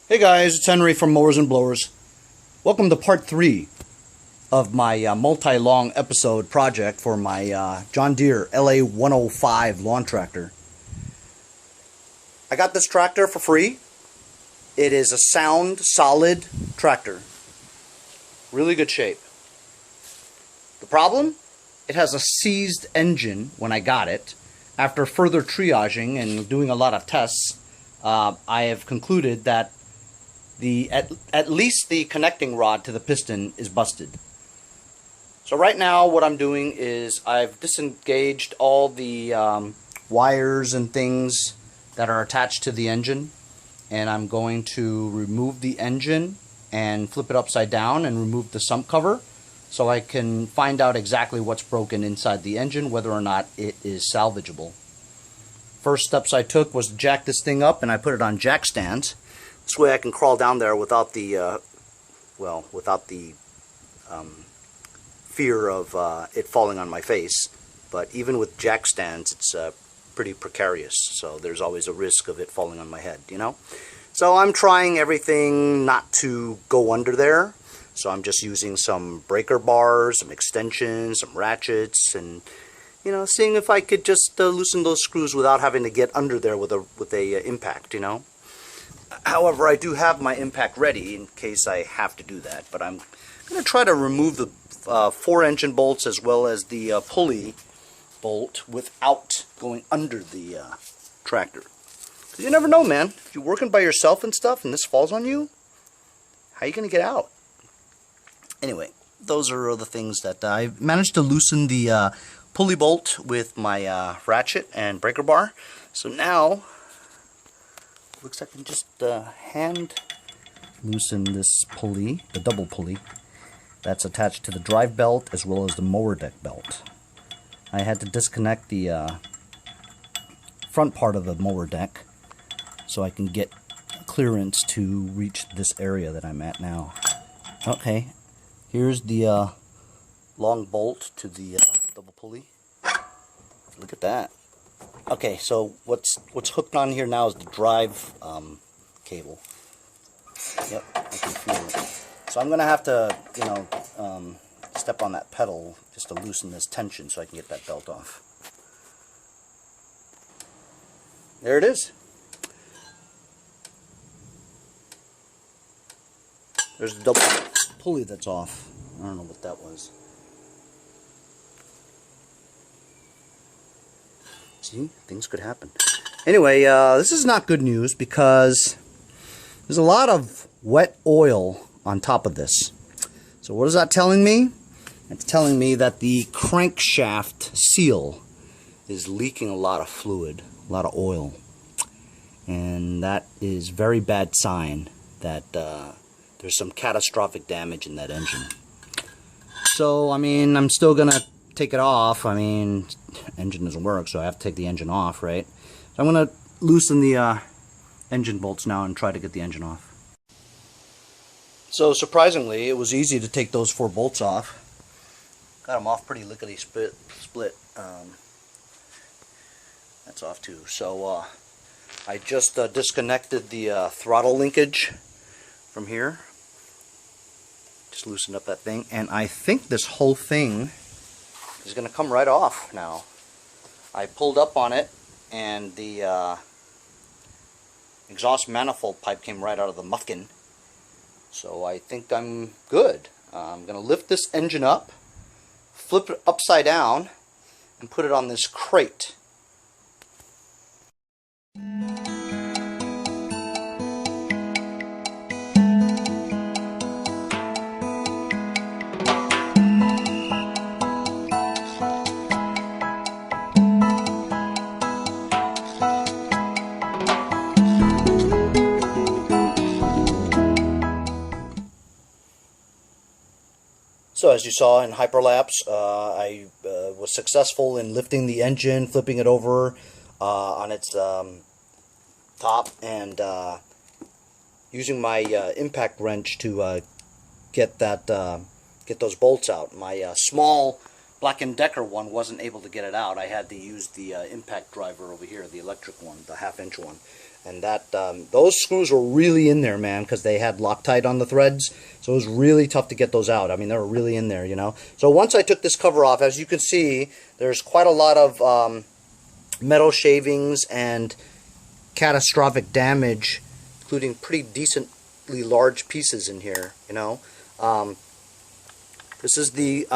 Hey guys, it's Henry from Mowers and Blowers. Welcome to part 3 of my multi-long episode project for my John Deere La105 lawn tractor. I got this tractor for free. It is a sound, solid tractor. Really good shape. The problem? It has a seized engine when I got it. After further triaging and doing a lot of tests, I have concluded that at least the connecting rod to the piston is busted. So right now what I'm doing is I've disengaged all the wires and things that are attached to the engine, and I'm going to remove the engine and flip it upside down and remove the sump cover so I can find out exactly what's broken inside the engine, whether or not it is salvageable. First steps I took was to jack this thing up, and I put it on jack stands. This way I can crawl down there without the fear of it falling on my face. But even with jack stands, it's pretty precarious, so there's always a risk of it falling on my head, you know? So I'm trying everything not to go under there. So I'm just using some breaker bars, some extensions, some ratchets, and seeing if I could just loosen those screws without having to get under there with a impact, However, I do have my impact ready in case I have to do that, but I'm going to try to remove the 4 engine bolts as well as the pulley bolt without going under the tractor. 'Cause you never know, man. If you're working by yourself and stuff and this falls on you, how are you going to get out? Anyway, those are the things that I managed to loosen the pulley bolt with my ratchet and breaker bar. So now looks like I can just hand loosen this pulley, the double pulley, that's attached to the drive belt as well as the mower deck belt. I had to disconnect the front part of the mower deck so I can get clearance to reach this area that I'm at now. Okay, here's the long bolt to the double pulley. Look at that. Okay, so what's hooked on here now is the drive cable. Yep, I can feel it. So I'm gonna have to, step on that pedal just to loosen this tension so I can get that belt off. There it is. There's the double pulley that's off. I don't know what that was. See, things could happen. Anyway, this is not good news because there's a lot of wet oil on top of this. So what is that telling me? It's telling me that the crankshaft seal is leaking a lot of fluid, a lot of oil. And that is very bad sign that there's some catastrophic damage in that engine. So, I'm still going to take it off. Engine doesn't work, so I have to take the engine off, right? So I'm going to loosen the engine bolts now and try to get the engine off. So surprisingly, it was easy to take those 4 bolts off. Got them off pretty lickety-split. That's off too. So I just disconnected the throttle linkage from here. Just loosened up that thing, and I think this whole thing is going to come right off now. I pulled up on it, and the exhaust manifold pipe came right out of the muffin. So I think I'm good. I'm going to lift this engine up, flip it upside down, and put it on this crate. So as you saw in hyperlapse, I was successful in lifting the engine, flipping it over on its top, and using my impact wrench to get those bolts out. My small Black & Decker one wasn't able to get it out. I had to use the impact driver over here, the electric one, the 1/2-inch one. And that those screws were really in there, man, because they had Loctite on the threads. So it was really tough to get those out. I mean, they were really in there, you know. So once I took this cover off, as you can see, there's quite a lot of metal shavings and catastrophic damage, including pretty decently large pieces in here, you know. This is the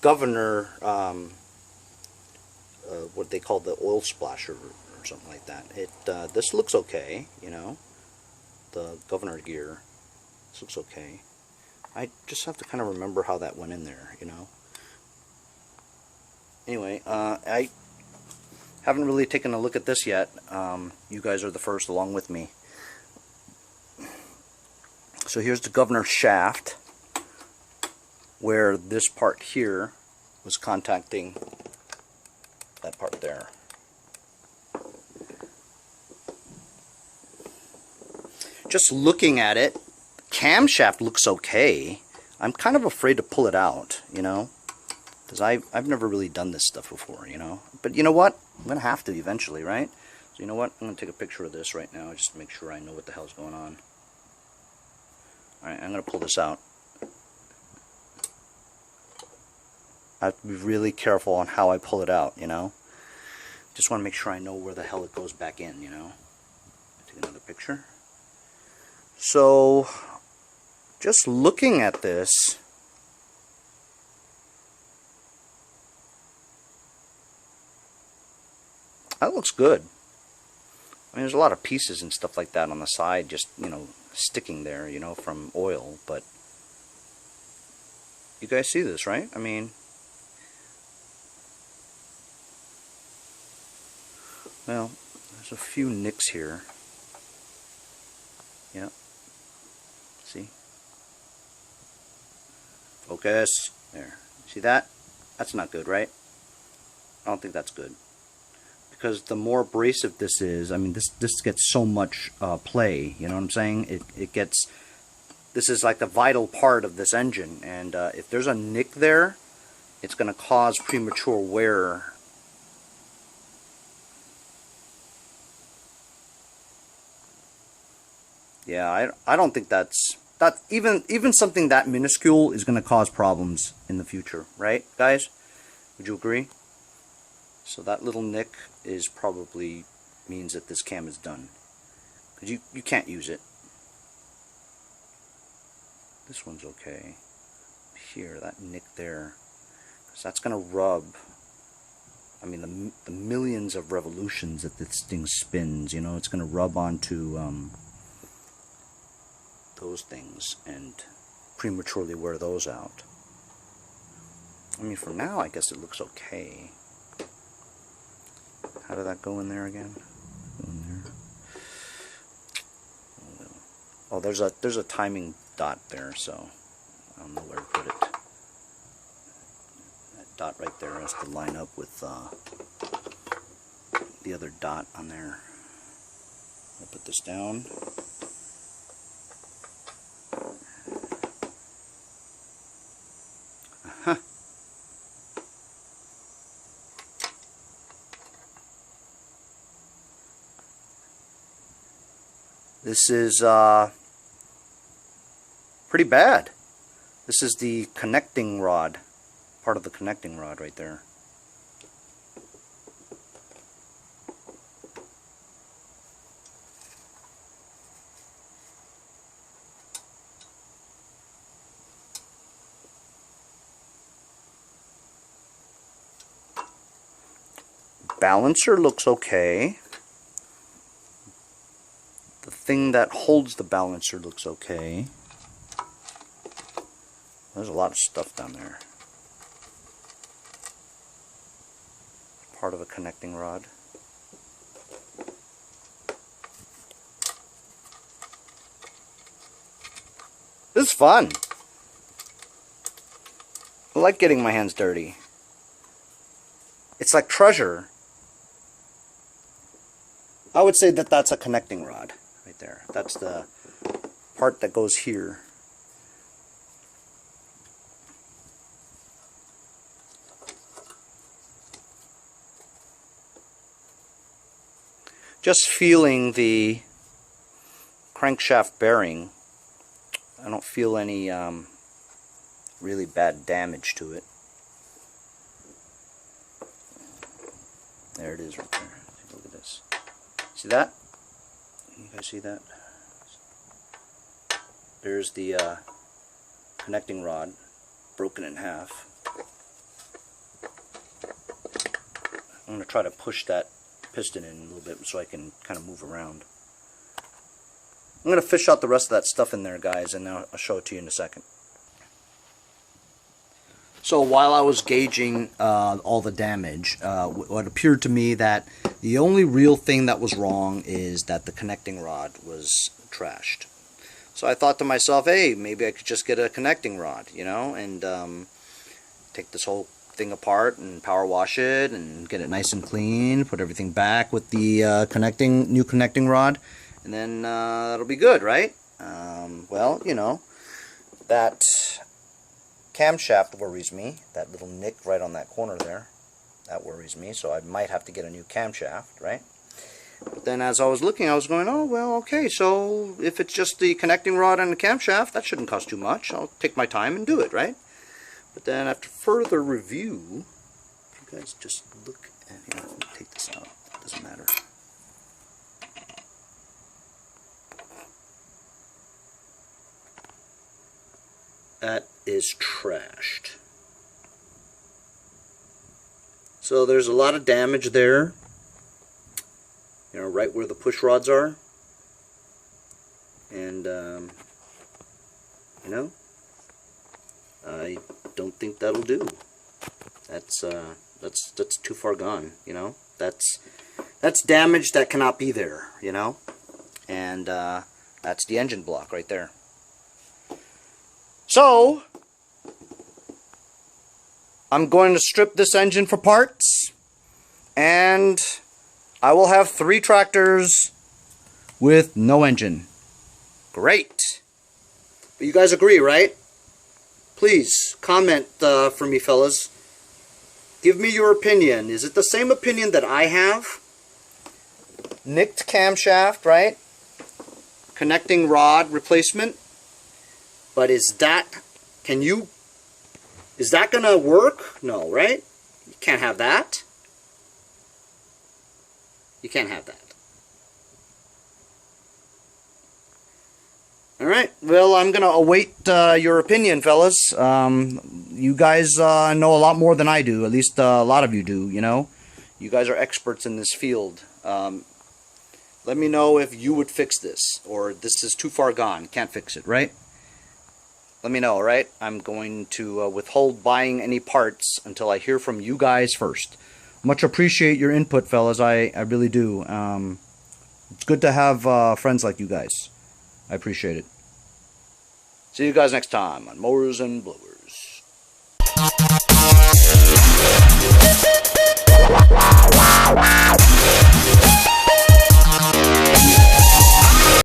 governor, what they call the oil splasher or something like that. This looks okay, you know, the governor gear. This looks okay. I just have to kind of remember how that went in there, you know. Anyway, I haven't really taken a look at this yet. You guys are the first along with me. So here's the governor shaft, where this part here was contacting that part there. Just looking at it, camshaft looks okay. I'm kind of afraid to pull it out, you know, because I've never really done this stuff before, you know. But you know what? I'm going to have to eventually, right? So you know what? I'm going to take a picture of this right now just to make sure I know what the hell's going on. Alright, I'm going to pull this out. I have to be really careful on how I pull it out, you know. Just want to make sure I know where the hell it goes back in, you know. Take another picture. So, just looking at this, that looks good. I mean, there's a lot of pieces and stuff like that on the side, just, you know, sticking there, you know, from oil, but you guys see this, right? I mean, well, there's a few nicks here. Yeah. See? Focus. There. See that? That's not good, right? I don't think that's good. Because the more abrasive this is, I mean, this gets so much play, you know what I'm saying? It gets, this is like the vital part of this engine, and if there's a nick there, it's going to cause premature wear. Yeah, I don't think that even something that minuscule is going to cause problems in the future, right, guys? Would you agree? So that little nick is probably means that this cam is done, because you can't use it. This one's okay. Here, that nick there, because that's going to rub. I mean, the millions of revolutions that this thing spins, you know, it's going to rub onto those things and prematurely wear those out. I mean, for now, I guess it looks okay. How did that go in there again? Go in there. Oh, there's a timing dot there, so I don't know where to put it. That dot right there has to line up with the other dot on there. I'll put this down. This is pretty bad. This is the connecting rod, part of the connecting rod right there. Balancer looks okay. The thing that holds the balancer looks okay. There's a lot of stuff down there. Part of a connecting rod. This is fun. I like getting my hands dirty. It's like treasure. I would say that that's a connecting rod right there. That's the part that goes here. just feeling the crankshaft bearing, I don't feel any really bad damage to it. There it is right there. Look at this. See that? You guys see that? There's the connecting rod broken in half. I'm going to try to push that piston in a little bit so I can kind of move around. I'm going to fish out the rest of that stuff in there, guys, and I'll show it to you in a second. So while I was gauging all the damage, what appeared to me that the only real thing that was wrong is that the connecting rod was trashed. So I thought to myself, hey, maybe I could just get a connecting rod, you know, and take this whole thing apart and power wash it and get it nice and clean, put everything back with the new connecting rod, and then that'll be good, right? Well, you know, that camshaft worries me. That little nick right on that corner there, that worries me, so I might have to get a new camshaft, right? But then as I was looking, I was going, oh, well, okay, so if it's just the connecting rod and the camshaft, that shouldn't cost too much. I'll take my time and do it, right? But then after further review, if you guys just look at here, let me take this out, it doesn't matter. That is trashed. So there's a lot of damage there, you know, right where the push rods are, and you know, I don't think that'll do. That's too far gone, you know. That's damage that cannot be there, you know, and that's the engine block right there. So I'm going to strip this engine for parts, and I will have 3 tractors with no engine. Great. But you guys agree, right? Please comment for me, fellas. Give me your opinion. Is it the same opinion that I have? Nicked camshaft, right? Connecting rod replacement. But is that gonna work? No, right? You can't have that. You can't have that. Alright, well, I'm gonna await your opinion, fellas. You guys know a lot more than I do. At least a lot of you do, you know. You guys are experts in this field. Let me know if you would fix this, or this is too far gone, can't fix it, right? Let me know, alright? I'm going to withhold buying any parts until I hear from you guys first. Much appreciate your input, fellas. I really do. It's good to have friends like you guys. I appreciate it. See you guys next time on Mowers and Blowers.